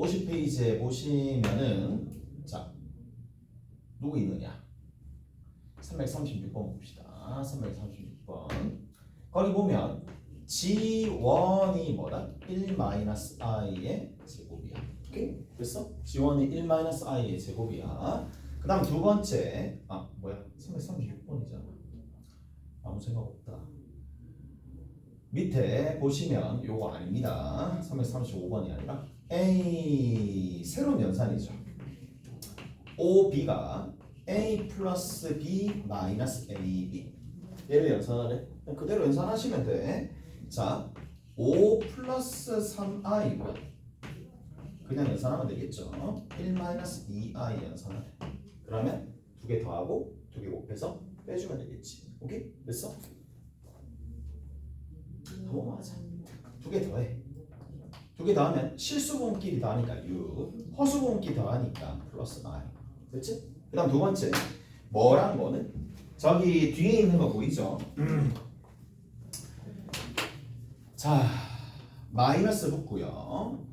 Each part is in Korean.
50페이지에 보시면은 자 누구 있느냐 336번 봅시다. 336번 거기 보면 G1이 뭐다? 1-i의 제곱이야. 오케이? 됐어? G1이 1-i의 제곱이야. 그 다음 두 번째 뭐야? 336번이잖아. 아무 생각 없다. 밑에 보시면 요거 아닙니다. 335번이 아니라 A 새로운 연산이죠. OB가 A 플러스 B 마이너스 AB 얘를 연산하래. 그대로 연산하시면 돼. 자, 5 플러스 3i고요. 그냥 연산하면 되겠죠. 1 마이너스 2i 연산하래. 그러면 두 개 더하고 두 개 곱해서 빼주면 되겠지. 오케이? 됐어? 한번 하자. 두 개 더해. 두 개 더하면 실수분끼리 더하니까 6, 허수분끼리 더하니까 플러스 i. 됐지? 그 다음 두 번째 뭐랑 뭐는? 저기 뒤에 있는 거 보이죠? 자, 마이너스 붙고요.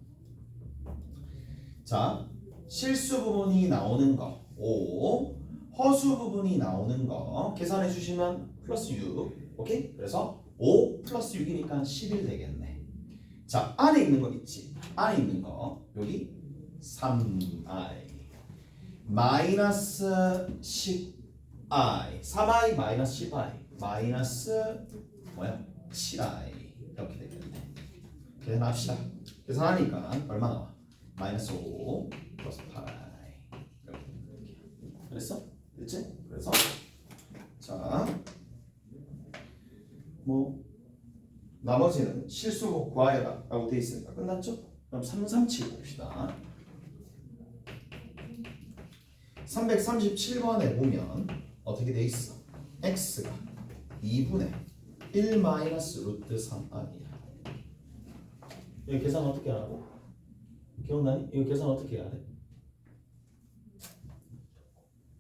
자, 실수 부분이 나오는 거 5, 허수 부분이 나오는 거 계산해 주시면 플러스 6. 오케이? 그래서 5 플러스 6이니까 11 되겠네. 자, 안에 있는 거 있지? 안에 있는 거 여기 3i 마이너스 10i 3i 마이너스 10i 마이너스 뭐야? 7i 이렇게 되겠네. 계산합시다. 계산하니까 얼마 나와? 마이너스 5 플러스 8i 이렇게. 그랬어? 됐지? 그래서 자 뭐 나머지는 실수 구하여라 라고 돼 있으니까 끝났죠? 그럼 337 봅시다. 337번에 보면 어떻게 돼 있어? x가 2분의 1 마이너스 루트 3i야. 이거 계산 어떻게 하라고? 기억나니? 이거 계산 어떻게 해야 돼?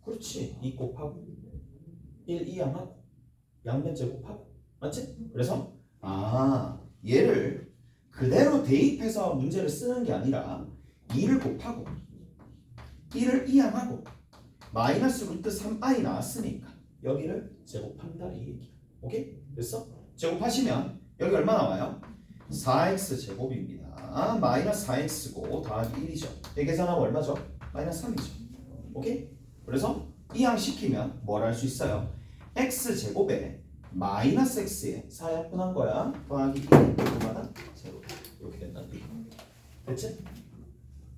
그렇지. 2 곱하고 1 이항하고 양변 제곱하고 맞지? 그래서 얘를 그대로 대입해서 문제를 쓰는 게 아니라 2를 곱하고 1을 이항하고 마이너스 루트 3i 나왔으니까 여기를 제곱한다 이 얘기야. 오케이? 됐어? 제곱하시면 여기 얼마 나와요? 4x 제곱입니다. 마이너스 4x고 더하기 1이죠. 이 계산하면 얼마죠? 마이너스 3이죠. 오케이? 그래서 이항시키면 뭘 할 수 있어요? x 제곱에 마이너스 x에 4약분한 거야. 더하기 1이 그마다 제곱 이렇게 된다는 얘기. 됐지?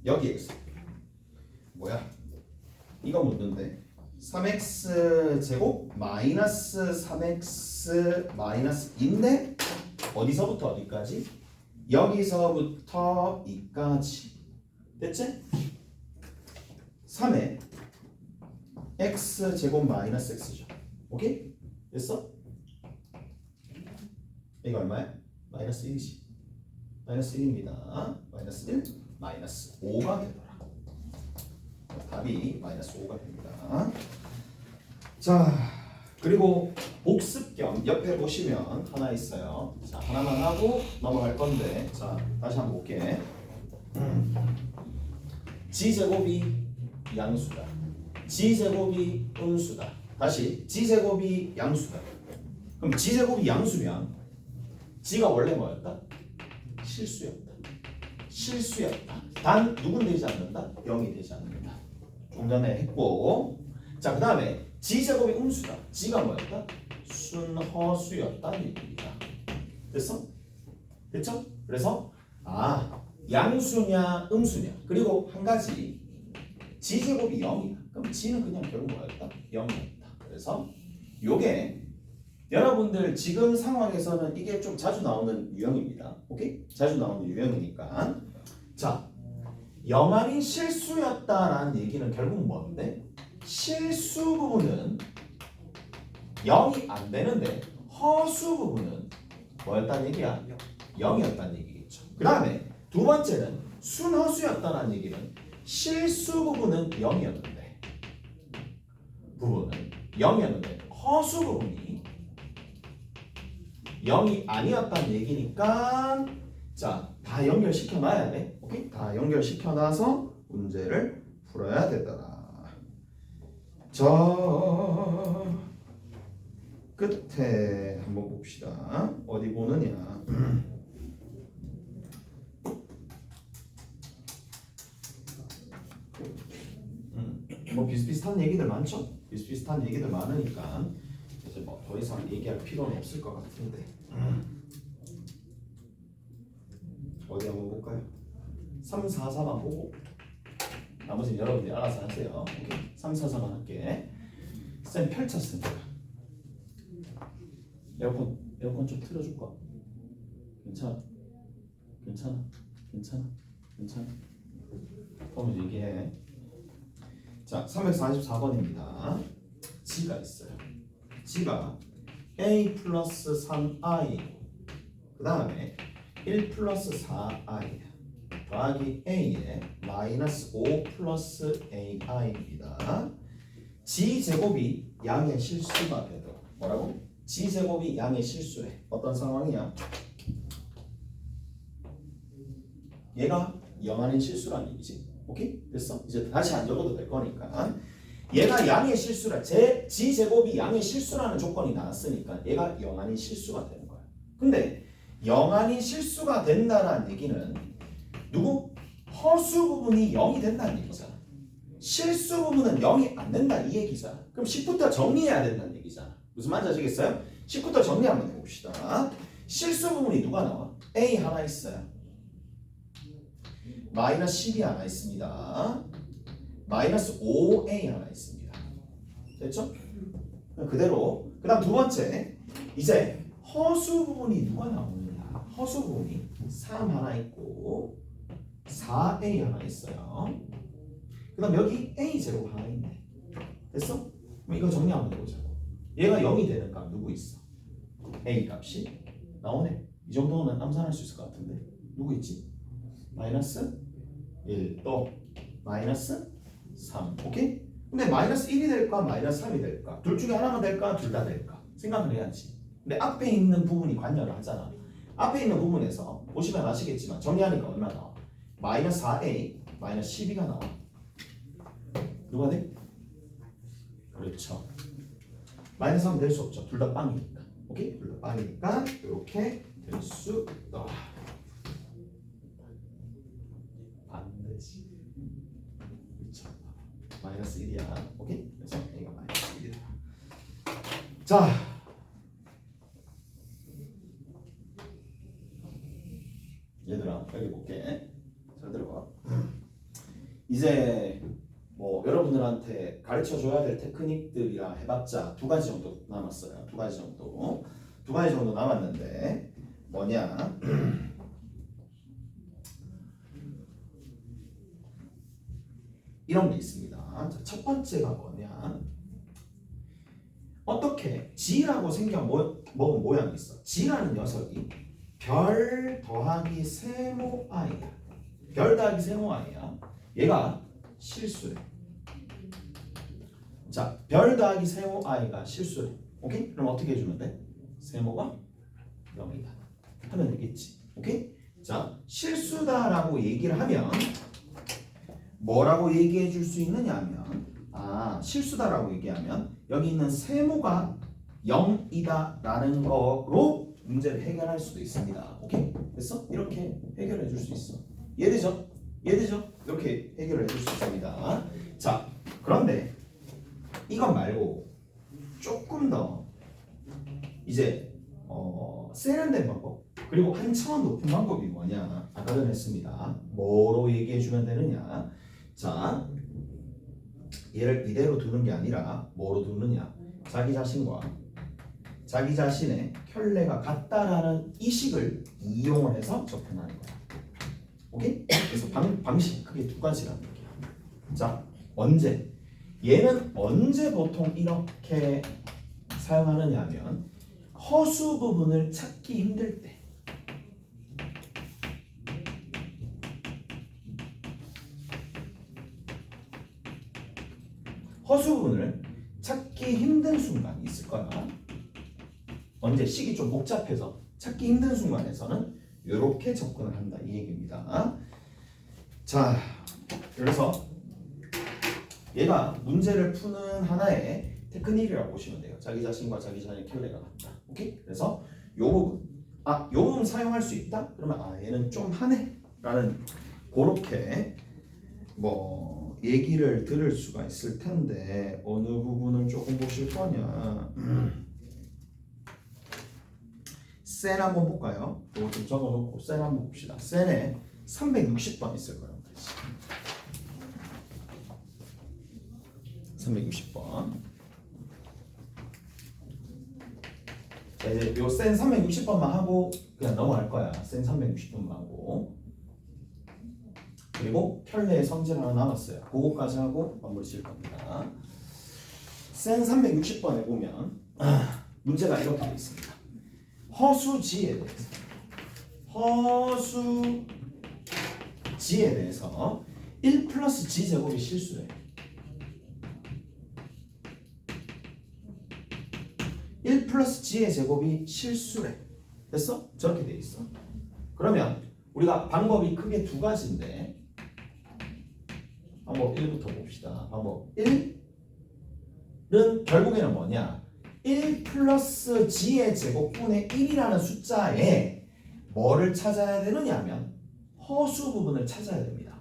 여기에서 뭐야? 이거 묻는데 3x 제곱 마이너스 3x 마이너스 2인데 어디서부터 어디까지? 여기서부터 2까지. 됐지? 3에 x 제곱 마이너스 x죠. 오케이? 됐어? 이거 얼마야? 마이너스 1이지. 마이너스 1입니다. 마이너스 1, 마이너스 5가 되더라. 답이 마이너스 5가 됩니다. 자, 그리고 복습 겸 옆에 보시면 하나 있어요. 자, 하나만 하고 넘어갈 건데, 자, 다시 한번 볼게. g제곱이 양수다. g제곱이 음수다. 다시 g제곱이 양수다. 그럼 g제곱이 양수면 g가 원래 뭐였다? 실수였다. 실수였다. 단 누군 되지 않는다? 0이 되지 않는다. 좀 전에 했고, 자, 그 다음에 g제곱이 음수다. g가 뭐였다? 순허수였다는 얘기입니다. 됐어? 됐죠? 그래서 양수냐 음수냐. 그리고 한 가지 g제곱이 0이다. 그럼 g는 그냥 결국 뭐였다? 0이었다. 그래서 요게 여러분들 지금 상황에서는 이게 좀 자주 나오는 유형입니다. 오케이? 자주 나오는 유형이니까. 자, 0 실수였다라는 얘기는 결국 뭔데? 실수 부분은 0이 안 되는데 허수 부분은 뭐였다는 얘기야? 0이었다는 얘기겠죠. 그 다음에 두 번째는 순허수였다는 얘기는 실수 부분은 0이었는데 허수 부분이 0이 아니었다는 얘기니까 자, 다 연결시켜 놔야 돼. 오케이? 다 연결시켜 놔서 문제를 풀어야 되더라. 저 끝에 한번 봅시다. 어디 보느냐? 뭐 비슷비슷한 얘기들 많죠? 비슷비슷한 얘기들 많으니까 이제 뭐 더 이상 얘기할 필요는 없을 것 같은데 어디 한번 볼까요? 3, 4, 4만 보고 나머지는 여러분들이 알아서 하세요. 오케이? 3, 4, 4만 할게. 쌤 펼쳤습니다. 에어컨 좀 틀어줄까? 괜찮아? 그러면 얘기해. 자, 344번입니다. G가 있어요. G가 A 플러스 3I 그 다음에 1 플러스 4I 더하기 A에 마이너스 5 플러스 AI입니다. G제곱이 양의 실수가 되도록 뭐라고? G제곱이 양의 실수래. 어떤 상황이야? 얘가 0 아닌 실수라는 얘기지. 오케이? 됐어? 이제 다시 안 적어도 될 거니까 얘가 양의 실수라 G제곱이 양의 실수라는 조건이 나왔으니까 얘가 0 아닌 실수가 되는 거야. 근데 0 아닌 실수가 된다는 얘기는 누구? 허수 부분이 0이 된다는 얘기잖아. 실수 부분은 0이 안 된다 이 얘기잖아. 그럼 10부터 정리해야 된다는 얘기잖아. 무슨 말인지 아시겠어요? 10부터 정리 한번 해봅시다. 실수 부분이 누가 나와? A 하나 있어요. 마이너스 10이 하나 있습니다. 마이너스 5A 하나 있습니다. 됐죠? 그대로. 그 다음 두 번째 이제 허수 부분이 누가 나오느냐. 허수 부분이 3 하나 있고 4A 하나 있어요. 그 다음 여기 A제곱 하나 있네. 됐어? 그럼 이거 정리 한번 해보자고. 얘가 0이 되는 값 누구 있어? A 값이 나오네. 이 정도는 암산할 수 있을 것 같은데 누구 있지? 마이너스 1 또 마이너스 3. 오케이? 근데 마이너스 1이 될까 마이너스 3이 될까? 둘 중에 하나만 될까 둘 다 될까? 생각을 해야지. 근데 앞에 있는 부분이 관여를 하잖아. 앞에 있는 부분에서 보시면 아시겠지만 정리하니까 얼마 나와? 마이너스 4A 마이너스 12가 나와. 누가 돼? 그렇죠. 마이너스 하면 될 수 없죠. 둘 다 빵이니까. 오케이? 둘 다 빵이니까 이렇게 될 수 있다. 반드시. 그렇죠. 마이너스 1이야. 오케이? 그래서 A가 마이너스 1이다. 자. 얘들아 여기 볼게. 잘 들어봐. 이제 뭐 여러분들한테 가르쳐 줘야 될 테크닉들이라 해봤자 두 가지 정도 남았어요. 두 가지 정도 남았는데 뭐냐? 이런 게 있습니다. 자, 첫 번째가 뭐냐? 어떻게 G라고 먹은 모양이 있어. G라는 녀석이 별 더하기 세모 i야. 별 더하기 세모 i야. 얘가 실수래. 자, 별 더하기 세모 i가 실수래. 오케이? 그럼 어떻게 해주면 돼? 세모가 0이다. 하면 되겠지. 오케이? 자, 실수다라고 얘기를 하면 뭐라고 얘기해 줄 수 있느냐 하면 실수다라고 얘기하면 여기 있는 세모가 0이다 라는 거로 문제를 해결할 수도 있습니다. 오케이? 됐어? 이렇게 해결해 줄 수 있어. 이해되죠? 이렇게 해결해 줄 수 있습니다. 자, 그런데 이것 말고 조금 더 이제 세련된 방법 그리고 한 차원 높은 방법이 뭐냐? 아까 전에 했습니다. 뭐로 얘기해 주면 되느냐? 자, 얘를 이대로 두는 게 아니라 뭐로 두느냐? 자기 자신과 자기 자신의 켤레가 같다라는 이식을 이용을 해서 접근하는 거야. 오케이? 그래서 방식 크게 두 가지라는 얘기야. 자, 언제? 얘는 언제 보통 이렇게 사용하느냐 하면 허수 부분을 찾기 힘들 때. 허수 부분을 찾기 힘든 순간이 있을 거야. 언제? 식이 좀 복잡해서 찾기 힘든 순간에서는 이렇게 접근을 한다 이 얘기입니다. 자, 그래서 얘가 문제를 푸는 하나의 테크닉이라고 보시면 돼요. 자기 자신과 자기 자신의 켤레가 같다. 오케이? 그래서 요 부분, 요 부분 사용할 수 있다? 그러면 얘는 좀 하네 라는 그렇게 뭐 얘기를 들을 수가 있을 텐데 어느 부분을 조금 보실 거냐. 셀 한번 볼까요? 이거 좀 적어놓고 셀 한번 봅시다. 셀에 360번 있을 거란 말이지. 360번. 자, 이제 요센 360번만 하고 그냥 넘어갈 거야. 센 360번만 하고. 그리고 켤레의 성질 하나 남았어요. 그거까지 하고 마무리 지을 겁니다. 센 360번에 보면 문제가 이렇게 되어 있습니다. 허수지에 대해서 1 플러스 g 제곱이 실수래. 1 플러스 g의 제곱이 실수래. 됐어? 저렇게 돼 있어. 그러면 우리가 방법이 크게 두 가지인데 방법 1부터 봅시다. 방법 1은 결국에는 뭐냐? 1 플러스 g의 제곱분의 1이라는 숫자에 뭐를 찾아야 되느냐 하면 허수 부분을 찾아야 됩니다.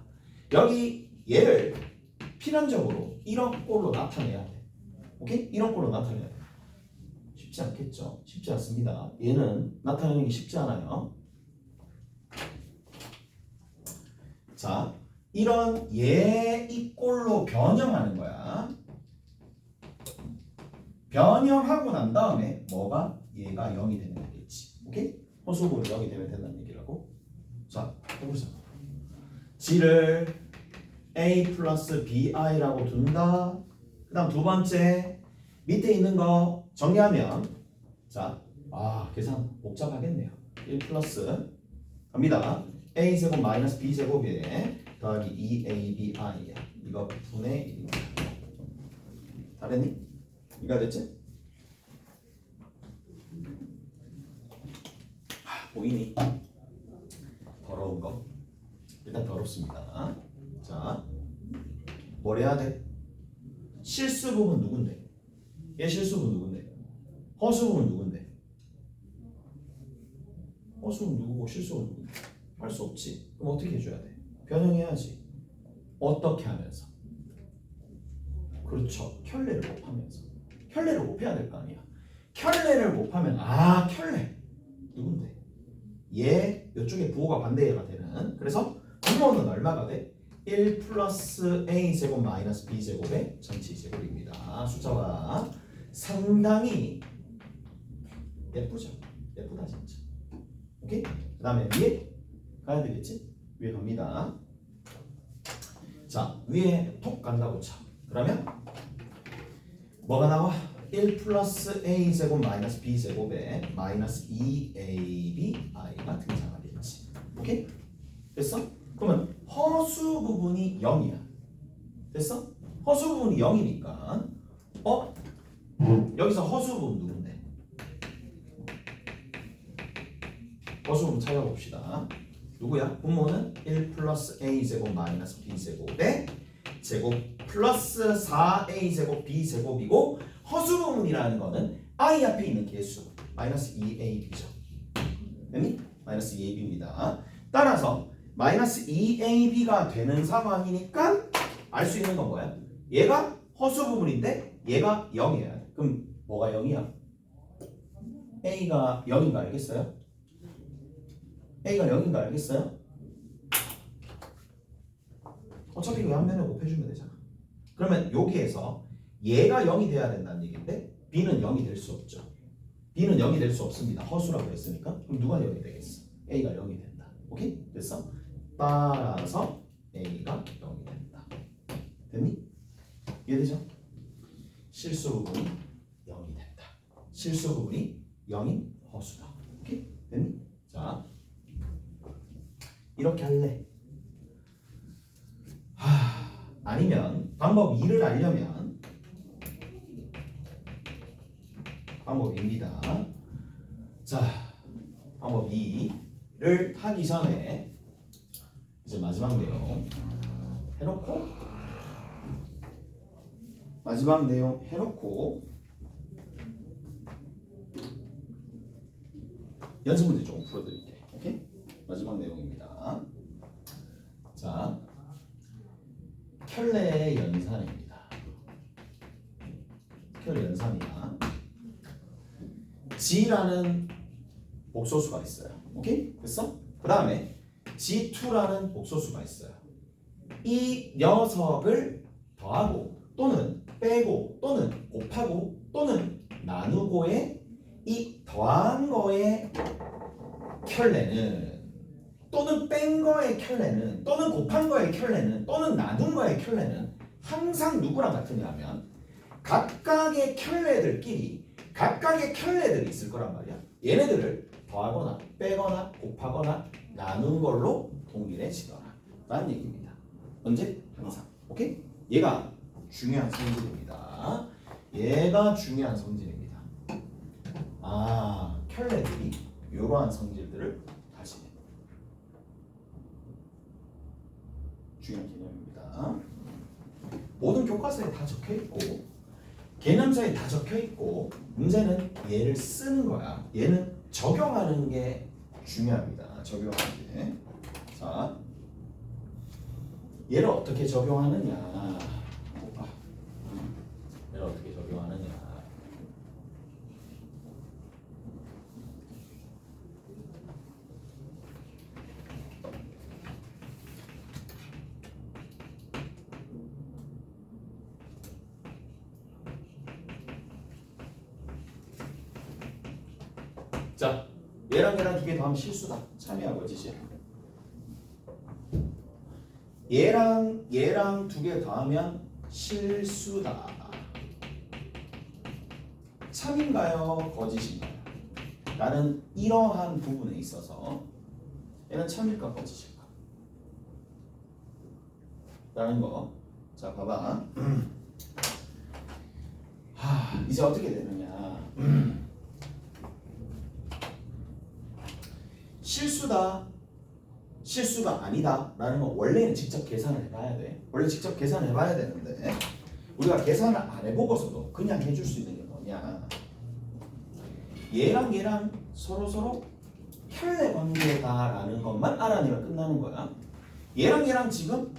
여기 얘를 필연적으로 이런 꼴로 나타내야 돼. 오케이? 이런 꼴로 나타내야 돼. 쉽지 않겠죠? 쉽지 않습니다. 얘는 나타내는 게 쉽지 않아요. 자, 이런 얘 이 꼴로 변형하는 거야. 변형하고 난 다음에 뭐가? 얘가 0이 되면 되겠지. 오케이? 허수부분이 0이 되면 된다는 얘기라고. 자, 해보자. g를 a 플러스 bi라고 둔다. 그 다음 두 번째 밑에 있는 거 정리하면 자, 계산 복잡하겠네요. 1 플러스 갑니다. a 제곱 마이너스 b 제곱에 더하기 2ab이야. 이거 분의 1입니다. 다 됐니? 이가 됐지? 보이니? 더러운 거. 일단 더럽습니다. 자, 뭘 해야 돼? 실수 부분 누군데? 얘 실수 부분 누군데? 허수 부분 누군데? 허수 부분 누구고 실수 부분 누군데? 할 수 없지. 그럼 어떻게 해줘야 돼? 변형해야지. 어떻게 하면서? 그렇죠. 켤레를 곱하면서. 켤레를 곱해야 될 거 아니야. 켤레를 곱하면 켤레 누군데? 얘 이쪽에 부호가 반대가 되는. 그래서 부호는 얼마가 돼? 1 플러스 a 제곱 마이너스 b 제곱의 전체 제곱입니다. 숫자가 상당히 예쁘죠? 예쁘다 진짜. 오케이? 그 다음에 위에 가야 되겠지? 위에 갑니다. 자, 위에 톡 간다고 쳐. 그러면 뭐가 나와? 1 플러스 a 제곱 마이너스 b 제곱에 마이너스 2ab i가 등장하겠지. 오케이? 됐어? 그러면 허수 부분이 0이야. 됐어? 허수 부분이 0이니까 여기서 허수 부분 누군데? 허수 부분 찾아봅시다. 누구야? 분모는 1 플러스 a 제곱 마이너스 b 제곱에 제곱 플러스 4a 제곱 b 제곱이고 허수 부분이라는 거는 i 앞에 있는 개수 마이너스 2ab죠. 됐니? 마이너스 2ab입니다. 따라서 마이너스 2ab가 되는 상황이니까 알 수 있는 건 뭐야? 얘가 허수 부분인데 얘가 0이야. 그럼 뭐가 0이야? a가 0인가 알겠어요? a가 0인가 알겠어요? 어차피 이 앞면에 곱해주면 되잖아. 그러면 여기에서 얘가 0이 돼야 된다는 얘기인데 b는 0이 될 수 없죠. b는 0이 될 수 없습니다. 허수라고 했으니까. 그럼 누가 0이 되겠어? a가 0이 된다. 오케이? 됐어? 따라서 a가 0이 된다. 됐니? 이해되죠? 실수 부분이 0이 된다. 실수 부분이 0인 허수다. 오케이? 됐니? 자, 이렇게 할래. 아니면 방법 2를 알려면 방법 2입니다. 자, 방법 2 를 하기 전에 이제 마지막 내용 해놓고 연습 문제 조금 풀어드릴게요. 오케이? 마지막 내용입니다. 자, 켤레의 연산입니다. 켤레 연산이야. G라는 복소수가 있어요. 오케이? 됐어? 그 다음에 G2라는 복소수가 있어요. 이 녀석을 더하고 또는 빼고 또는 곱하고 또는 나누고의 이 더한 거의 켤레는 또는 뺀 거의 켤레는 또는 곱한 거의 켤레는 또는 나눈 거의 켤레는 항상 누구랑 같으냐면 각각의 켤레들끼리 각각의 켤레들이 있을 거란 말이야. 얘네들을 더하거나 빼거나 곱하거나 나눈 걸로 동일해지더라 라는 얘기입니다. 언제? 항상. 오케이? 얘가 중요한 성질입니다. 얘가 중요한 성질입니다. 아, 켤레들이 이러한 성질들을 가지네. 중요한 개념입니다. 모든 교과서에 다 적혀있고 개념서에 다 적혀있고 문제는 얘를 쓰는 거야. 얘는 적용하는 게 중요합니다. 적용하는 게. 자, 얘를 어떻게 적용하느냐. 얘를 어떻게 적용하느냐. 자, 얘랑 두 개 더하면 실수다. 참여하고 지시. 얘랑 두 개 더하면 실수다. 참인가요? 거짓인가요? 나는 이러한 부분에 있어서 얘는 참일까 거짓일까? 라는 거. 자, 봐봐. 이제 어떻게 되느냐. 실수다, 실수가 아니다 라는 건 원래는 직접 계산을 해봐야 돼. 원래 직접 계산을 해봐야 되는데 우리가 계산을 안 해보고서도 그냥 해줄 수 있는 게 뭐냐. 얘랑 서로 켤레 관계다라는 것만 알아내면 끝나는 거야. 얘랑 지금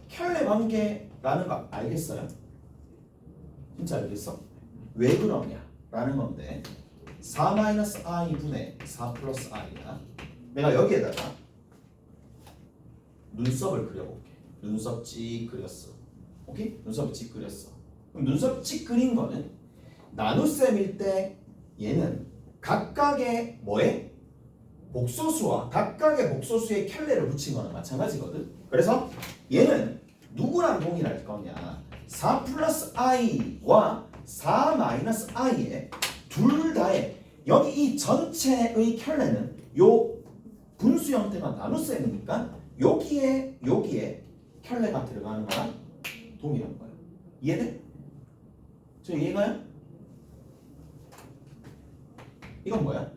켤레 관계라는 거 알겠어요? 진짜 알겠어? 왜 그러냐 라는 건데 4-i 분의 4 플러스 i야. 내가 여기에다가 눈썹을 그려볼게. 눈썹 찍 그렸어. 오케이? 눈썹 찍 그렸어. 그럼 눈썹 찍 그린 거는 나눗셈일 때 얘는 각각의 뭐에? 복소수와 각각의 복소수의 켤레를 붙인 거는 마찬가지거든. 그래서 얘는 누구랑 동일할 거냐. 4 플러스 i와 4 마이너스 i의 둘 다의 여기 이 전체의 켤레는 요 분수 형태가 나눗셈이니까 여기에 켤레가 들어가는 거랑 동일한 거야. 이해돼? 저 이해가요? 이건 뭐야?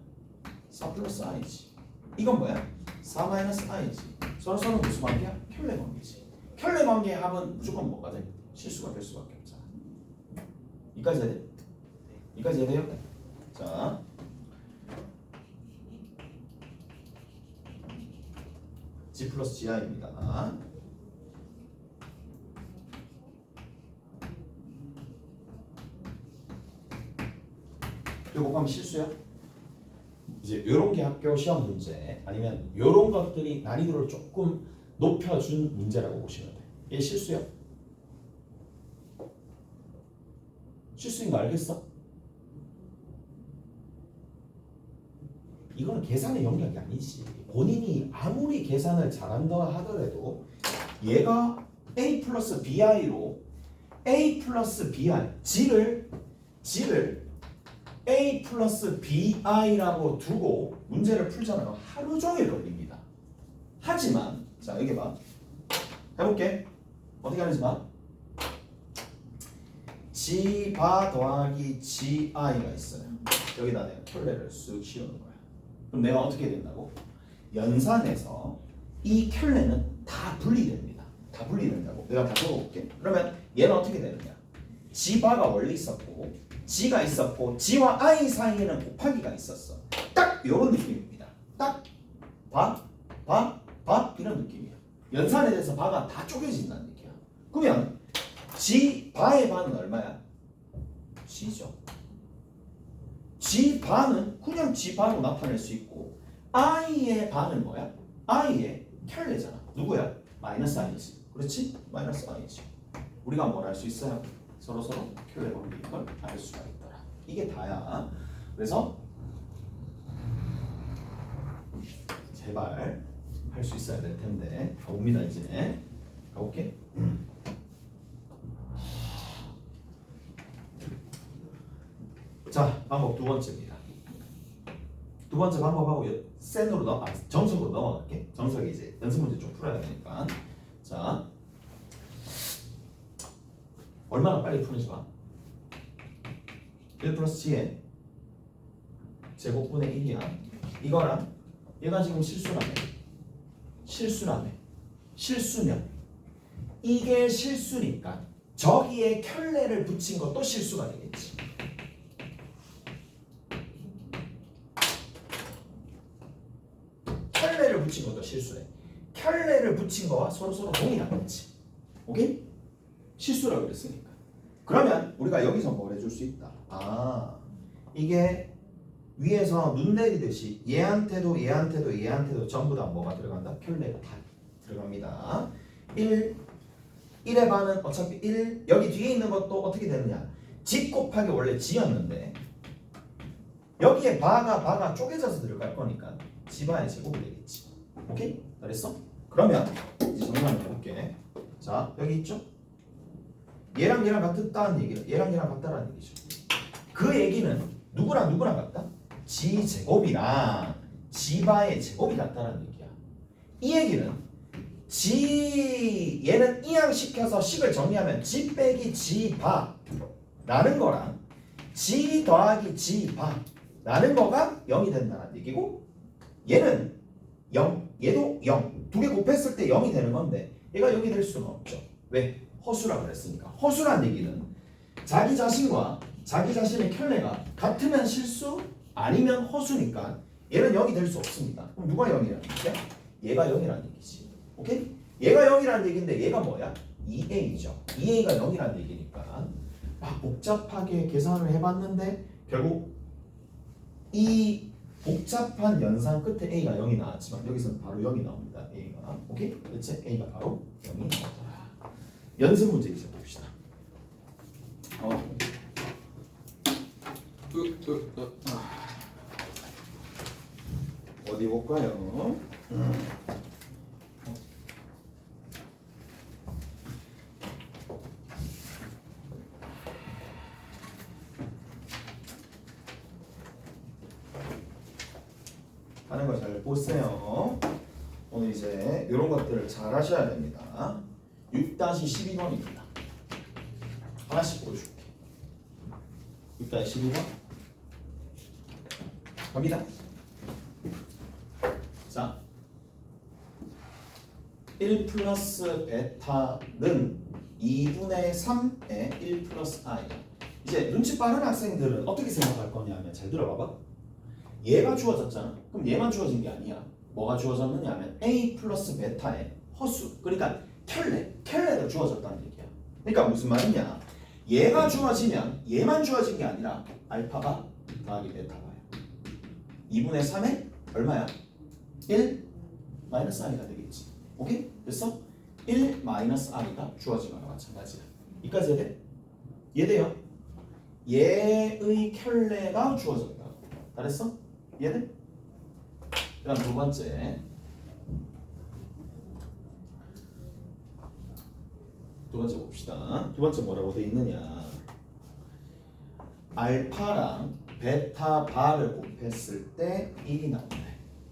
4 플러스 i지. 이건 뭐야? 4 마이너스 i지. 서로서로 무슨 관계야? 켤레 관계지. 켤레 관계의 합은 무조건 뭐가 돼? 실수가 될 수밖에 없잖아. 이까지 해야 돼? 이까지 해야 돼요? 자, G 플러스 GI입니다. 그리고 곱하면 실수야? 이제 이런 게 학교 시험 문제 아니면 이런 것들이 난이도를 조금 높여준 문제라고 보시면 돼. 얘 실수야? 실수인 거 알겠어? 이거는 계산의 영역이 아니지. 본인이 아무리 계산을 잘한다 하더라도 얘가 a 플러스 bi로 a 플러스 bi g를 a 플러스 bi라고 두고 문제를 풀잖아요. 하루 종일 걸립니다. 하지만 자 여기 봐. 해볼게. 어떻게 하는지 봐. g 바 더하기 gi가 있어요. 여기다 내가 켤레를 쓱 씌우는 거야. 그럼 내가 어떻게 된다고? 연산에서 이 켤레는 다 분리됩니다. 다 분리된다고. 내가 다 적어볼게. 그러면 얘는 어떻게 되느냐? G바가 원래 있었고 G가 있었고 G와 I 사이에는 곱하기가 있었어. 딱 이런 느낌입니다. 딱 바 이런 느낌이야. 연산에 대해서 바가 다 쪼개진다는 얘기야. 그러면 G 바의 바는 얼마야? G죠. G 바는 그냥 G 바로 나타낼 수 있고 I의 바는 뭐야? I의 켤레잖아. 누구야? 마이너스 I지. 그렇지? 마이너스 I지. 우리가 뭘 알 수 있어요? 서로서로 켤레 관계인 걸 알 수가 있더라. 이게 다야. 그래서 제발 할 수 있어야 될 텐데 가봅니다. 이제 가볼게. 자, 방법 두 번째입니다. 두 번째 방법하고 센으로 정석으로 넘어갈게. 정석이 이제 연습 문제 좀 풀어야 되니까. 자, 얼마나 빨리 푸는지 봐. 1 플러스 g의 제곱분의 1이야. 이거랑 얘가 지금 실수면 이게 실수니까 저기에 켤레를 붙인 것도 실수가 되겠지. 켤레를 붙인 것도 실수래. 켤레를 붙인 거와 서로 동일하겠지. 오케이? 실수라고 그랬으니까. 그러면 우리가 여기서 뭘 해줄 수 있다. 이게 위에서 눈 내리듯이 얘한테도 전부 다 뭐가 들어간다? 켤레가 다 들어갑니다. 1의 반은 어차피 1, 여기 뒤에 있는 것도 어떻게 되느냐? G 곱하기 원래 G였는데 여기에 바가 쪼개져서 들어갈 거니까 G바의 제곱이 되겠지. 오케이? 잘했어? 그러면 이제 정리를 해볼게. 자, 여기 있죠? 얘랑 같다는 얘기죠. 얘랑 같다라는 얘기죠. 그 얘기는 누구랑 같다? G 제곱이랑 G바의 제곱이 같다라는 얘기야. 이 얘기는 G 얘는 이항시켜서 식을 정리하면 G 빼기 G바라는 거랑 G 더하기 G바라는 거가 0이 된다는 얘기고 얘는 0, 얘도 0. 두 개 곱했을 때 0이 되는 건데 얘가 0이 될 수는 없죠. 왜? 허수라 그랬으니까. 허수란 얘기는 자기 자신과 자기 자신의 켤레가 같으면 실수 아니면 허수니까 얘는 0이 될 수 없습니다. 그럼 누가 0이라는 얘기야? 얘가 0이라는 얘기지. 오케이? 얘가 0이라는 얘기인데 얘가 뭐야? 2a죠. 2a가 0이라는 얘기니까 막 복잡하게 계산을 해봤는데 결국 이 복잡한 연산 끝에 a가 0이 나왔지만 여기서는 바로 0이 나옵니다. a가. 오케이? 그렇지? a가 바로 0이 나오더라. 연습 문제 이제 봅시다. 어디 볼까요? 하는 거 잘 보세요. 오늘 이제 이런 것들을 잘 하셔야 됩니다. 6-12번입니다. 하나씩 보여줄게. 6-12번 갑니다. 자, 1 플러스 베타는 2분의 3의 1 플러스 i. 이제 눈치 빠른 학생들은 어떻게 생각할 거냐면 잘 들어봐봐. 얘가 주어졌잖아. 그럼 얘만 주어진 게 아니야. 뭐가 주어졌느냐 하면 a 플러스 베타의 허수. 그러니까 켤레가 주어졌다는 얘기야. 그러니까 무슨 말이냐? 얘가 주어지면 얘만 주어진 게 아니라 알파바 더하기 베타바야. 2분의 3에 얼마야? 1 마이너스 i가 되겠지. 오케이? 됐어? 1 마이너스 i가 주어진 거나 마찬가지야. 이까지 돼? 이해돼요? 얘의 켤레가 주어졌다. 잘했어? 이해돼? 그 다음 두 번째. 두 번째 봅시다. 두 번째 뭐라고 돼 있느냐? 알파랑 베타 바를 곱했을 때 1이 나온대.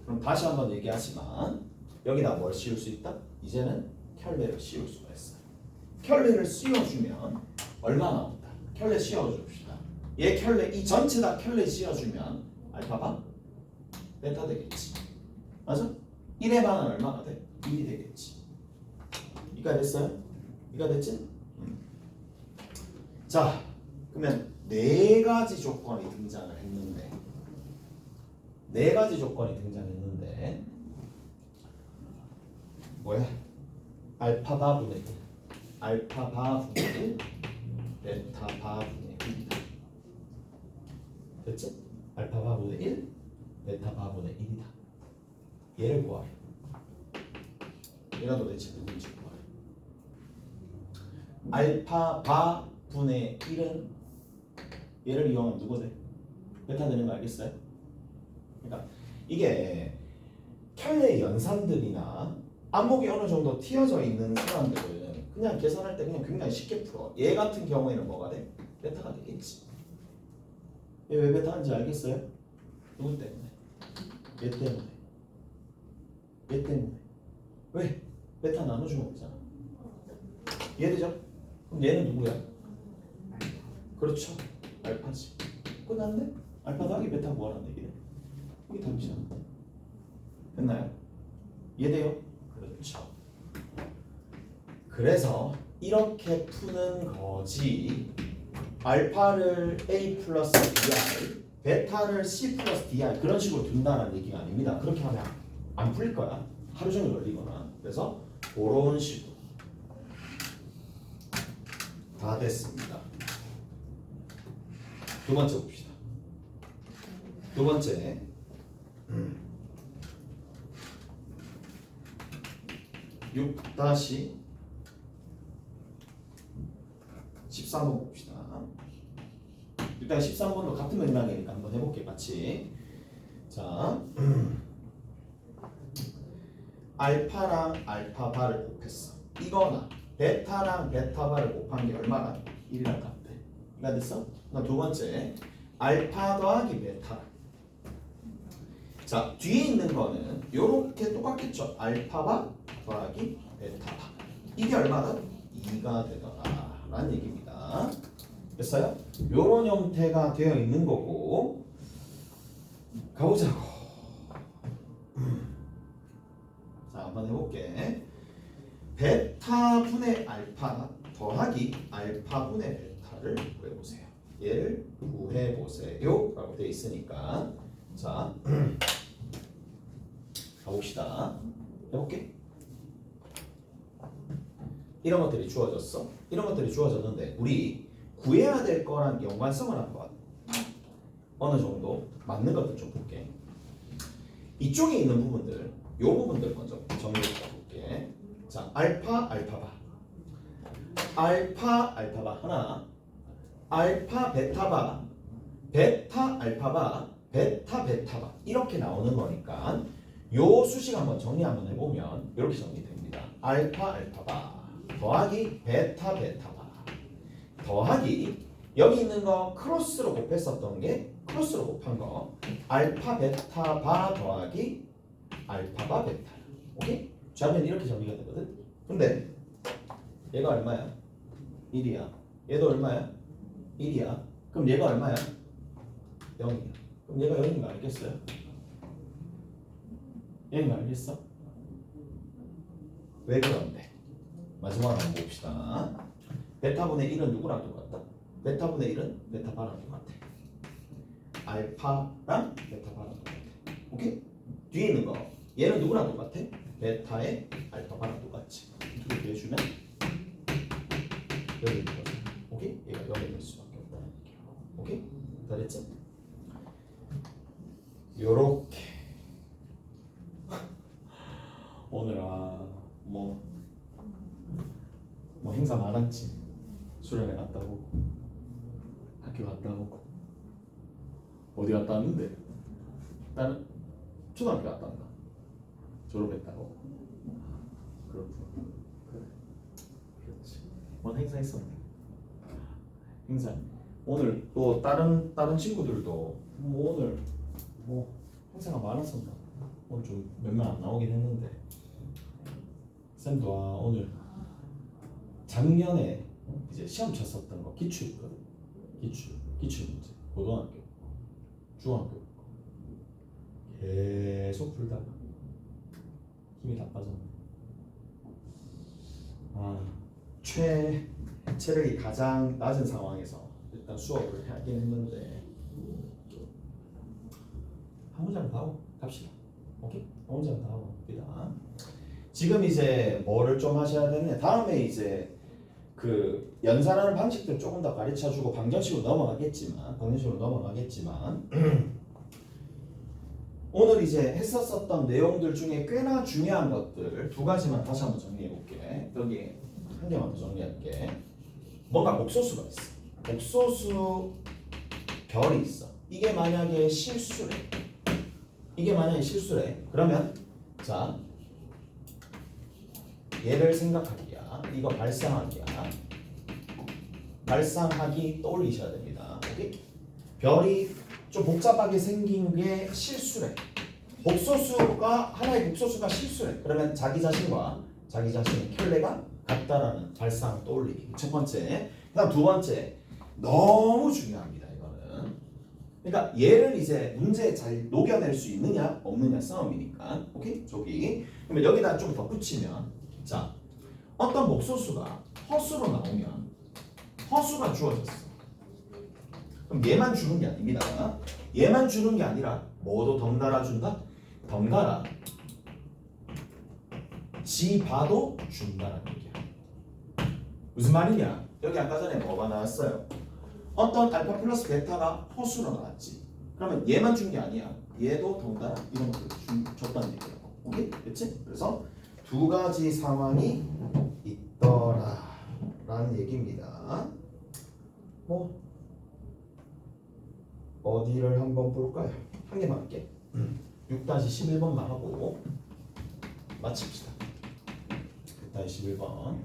그럼 다시 한번 얘기하지만 여기다 뭘 씌울 수 있다? 이제는 켤레를 씌울 수가 있어. 켤레를 씌워주면 얼마 나온다? 켤레 씌워줍시다. 얘 켤레 이 전체 다 켤레 씌워주면 알파바 베타 되겠지. 맞아? 1의 반은 얼마가 돼? 1이 되겠지. 이가 됐어요? 이가 됐지? 자, 그러면 네 가지 조건이 등장을 했는데 네 가지 조건이 등장했는데 뭐야? 알파바 분의 1 알파바 분의 1 베타바 분의 1이다. 됐지? 알파바 분의 1 베타바 분의 1이다. 얘를 구하래. 얘가 도대체 누군지 구하래. 알파바 분의 1은 얘를 이용하면 누구 돼? 베타 되는 거 알겠어요? 그러니까 이게 켤레 연산들이나 안목이 어느 정도 튀어져 있는 사람들은 그냥 계산할 때 그냥 굉장히 쉽게 풀어. 얘 같은 경우에는 뭐가 돼? 베타가 되겠지. 얘 왜 베타인지 알겠어요? 누구 때문에? 얘 때문에. 얘 때문에. 왜? 베타 나눠주면 되잖아. 이해되죠? 그럼 얘는 누구야? 그렇죠. 알파지. 끝났네? 알파 더하기 베타 구하라는 얘기네. 이게 답이잖아. 됐나요? 이해돼요? 그렇죠. 그래서 이렇게 푸는 거지. 알파를 A 플러스 BR, 베타를 C 플러스 DR 그런 식으로 둔다는 얘기가 아닙니다. 그렇게 하면 안 풀릴 거야. 하루 종일 걸리거나. 그래서 그런 식으로 다 됐습니다. 두 번째 봅시다. 두 번째 6-13번 봅시다. 6-13번도 같은 맥락이니까 한번 해볼게 같이. 자, 알파랑 알파바를 곱했어. 이거나 베타랑 베타바를 곱한 게 얼마나? 1이랑 같대. 이가 됐어? 두 번째 알파 더하기 베타. 자, 뒤에 있는 거는 요렇게 똑같겠죠. 알파바 더하기 베타바. 이게 얼마다? 2가 되더라 라는 얘기입니다. 됐어요? 요런 형태가 되어 있는 거고 가보자고. 자, 한번 해볼게. 베타분의 알파 더하기 알파분의 베타를 구해보세요. 얘를 구해보세요 라고 되어 있으니까 자 가봅시다. 해볼게. 이런 것들이 주어졌어. 이런 것들이 주어졌는데 우리 구해야 될 거랑 연관성을 한번 어느 정도 맞는 것들 좀 볼게. 이쪽에 있는 부분들, 요 부분들 먼저 정리해 볼게. 자, 알파, 알파바, 알파, 알파바 하나, 알파, 베타바, 베타, 알파바, 베타, 베타바 이렇게 나오는 거니까 요 수식 한번 정리 한번 해보면 이렇게 정리됩니다. 알파, 알파바 더하기 베타, 베타바 더하기 여기 있는 거 크로스로 곱했었던 게 크로스로 곱한 거 알파, 베타, 바 더하기 알파바, 베타. 오케이? 좌면 이렇게 정리가 되거든. 근데 얘가 얼마야? 1이야. 얘도 얼마야? 1이야. 그럼 얘가 얼마야? 0이야. 그럼 얘가 0인 거 알겠어요? 0인 거 알겠어? 왜 그런데? 마지막으로 한번 봅시다. 베타분의 1은 누구랑 똑같다? 베타분의 1은 베타바랑 똑같아. 알파랑 베타바랑 똑같아. 오케이? 뒤에 있는 거 얘는 누구랑 똑같아? 베타의 알파바랑 똑같지. 두 개 더해주면 여기 있는 거지. 오케이? 얘가 0이 될 수밖에 없다. 오케이? 다 됐지? 요렇게 오늘 뭐 행사 많았지. 수련회 갔다 오고 학교 갔다 오고 어디 갔다 왔는데 나는 초등학교 갔다 왔나 졸업했다고. 그렇구나. 그래. 그렇지. 뭔 행사 있었네. 행사. 오늘 또 다른 친구들도 오늘 행사가 많았었나. 오늘 좀 몇 명 안 나오긴 했는데 쌤도 오늘 작년에 이제 시험 쳤었던 거 기출이거든. 기출 문제 고등학교 중학교 계속 풀다가 힘이 다 빠졌네. 체력이 가장 낮은 상황에서 일단 수업을 하긴 했는데 한 문제만 더 하고 갑시다. 오케이? 한 문제만 더 하고 갑니다. 지금 이제 뭐를 좀 하셔야 되느냐, 다음에 이제 그 연산하는 방식들 조금 더 가르쳐주고 방정식으로 넘어가겠지만 오늘 이제 했었던 내용들 중에 꽤나 중요한 것들 두 가지만 다시 한번 정리해 볼게. 여기 한 개만 더 정리할게. 뭔가 목소수가 있어. 목소수 별이 있어. 이게 만약에 실수래. 그러면 자 얘를 생각하기야. 이거 발상하기야. 발상하기 떠올리셔야 됩니다. 오케이? 별이 좀 복잡하게 생긴 게 실수래. 하나의 복소수가 실수래. 그러면 자기 자신과 자기 자신의 켤레가 같다라는 발상 떠올리기. 첫 번째. 그다음 두 번째. 너무 중요합니다. 이거는. 그러니까 얘를 이제 문제에 잘 녹여낼 수 있느냐 없느냐 싸움이니까. 오케이? 저기. 그러면 여기다 좀 덧붙이면 자, 어떤 목소수가 허수로 나오면 허수가 주어졌어. 그럼 얘만 주는 게 아닙니다. 얘만 주는 게 아니라 뭐도 덩달아 준다? 덩달아 지 봐도 준다라는 얘기야. 무슨 말이냐? 여기 아까 전에 뭐가 나왔어요? 어떤 알파 플러스 베타가 허수로 나왔지. 그러면 얘만 준 게 아니야. 얘도 덩달아 이런 것들 줬다는 얘기라고. 오케이? 그렇지? 그래서 두 가지 상황이 있더라라는 얘기입니다. 뭐 어디를 한번 볼까요? 한 개만 할게. 6-11번만 하고 마칩시다. 6-11번.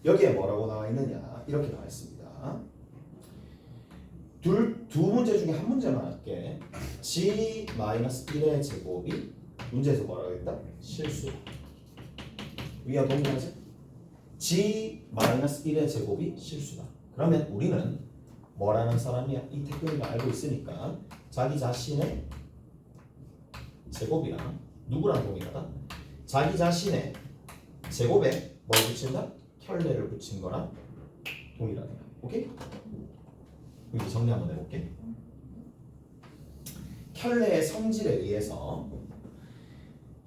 여기에 뭐라고 나와 있느냐? 이렇게 나와 있습니다. 두 문제 중에 한 문제만 할게. g-1의 제곱이 문제에서 뭐라고 했다? 실수다. 위와 동일하지? g-1의 제곱이 실수다. 그러면 우리는 뭐라는 사람이야? 이 태경이가 알고 있으니까 자기 자신의 제곱이랑 누구랑 동일하다? 자기 자신의 제곱에 뭘 붙인다? 켤레를 붙인 거랑 동일하다. 오케이? 여기 정리 한번 해볼게. 켤레의 성질에 의해서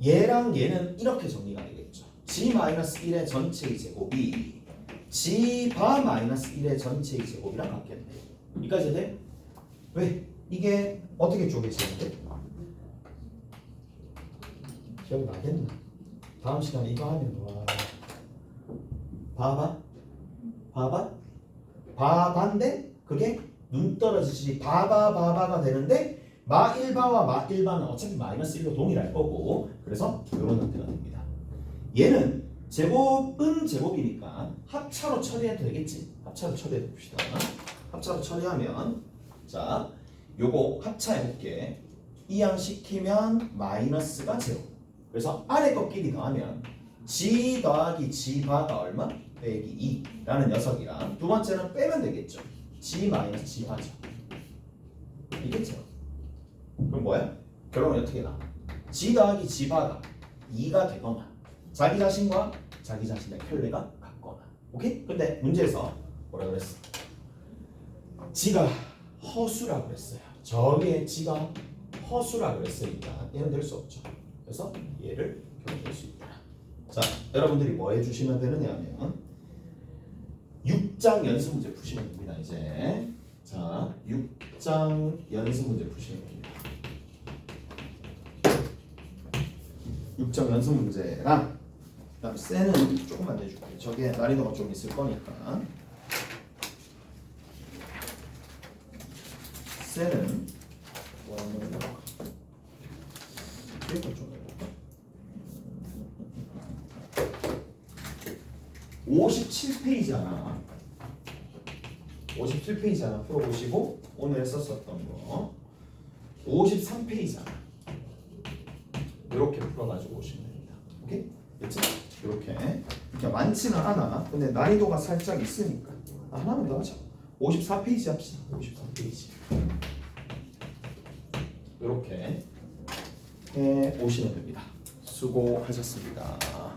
얘랑 얘는 이렇게 정리가 되겠죠. g-1의 전체의 제곱이 g-1의 전체의 제곱이랑 같겠네. 여기까지 돼? 왜? 이게 어떻게 쪼개지는데? 기억나겠나? 다음 시간에 이거 하면 바바인데 그게 눈 떨어지지 바바가 되는데 마1바와 마1바는 어차피 마이너스 1로 동일할 거고 그래서 이런 형태가 됩니다. 얘는 제곱은 제곱이니까 합차로 처리해도 되겠지. 합차로 처리해 봅시다. 합차로 처리하면 자 요거 합차해볼게. 이항시키면 마이너스가 제로. 그래서 아래 것끼리 더하면 g 더하기 g 바가 얼마? 빼기 2라는 녀석이랑 두 번째는 빼면 되겠죠. g 마이너스 g 바죠. 이게 제로. 그럼 뭐야? 결론은 어떻게 나? g 더하기 g 바가 2가 되거나 자기 자신과 자기 자신의 켤레가 같거나. 오케이? 근데 문제에서 뭐라 그랬어? g가 허수라고 그랬어요. 저기에 g가 허수라고 그랬으니까 얘는 될 수 없죠. 그래서 얘를 결정할 수 있다. 자, 여러분들이 뭐 해주시면 되느냐면 6장 연습 문제 푸시면 됩니다. 이제 자, 6장 연습 문제 푸시면 됩니다. 6장 연습 문제랑 그다음 쎄는 조금만 내줄게요. 저게 난이도가 좀 있을 거니까. 쎄는 뭐 한번 해볼까? 이거 좀 해볼까? 57페이지잖아. 57페이지잖아. 풀어보시고 오늘 했었던 거 53페이지잖아. 이렇게 풀어가지고 오시면 됩니다. 오케이? 됐지? 이렇게 많지는 않아. 근데 난이도가 살짝 있으니까 하나만 더 하자. 54페이지 합시다. 54페이지. 이렇게 해 오시면 됩니다. 수고하셨습니다.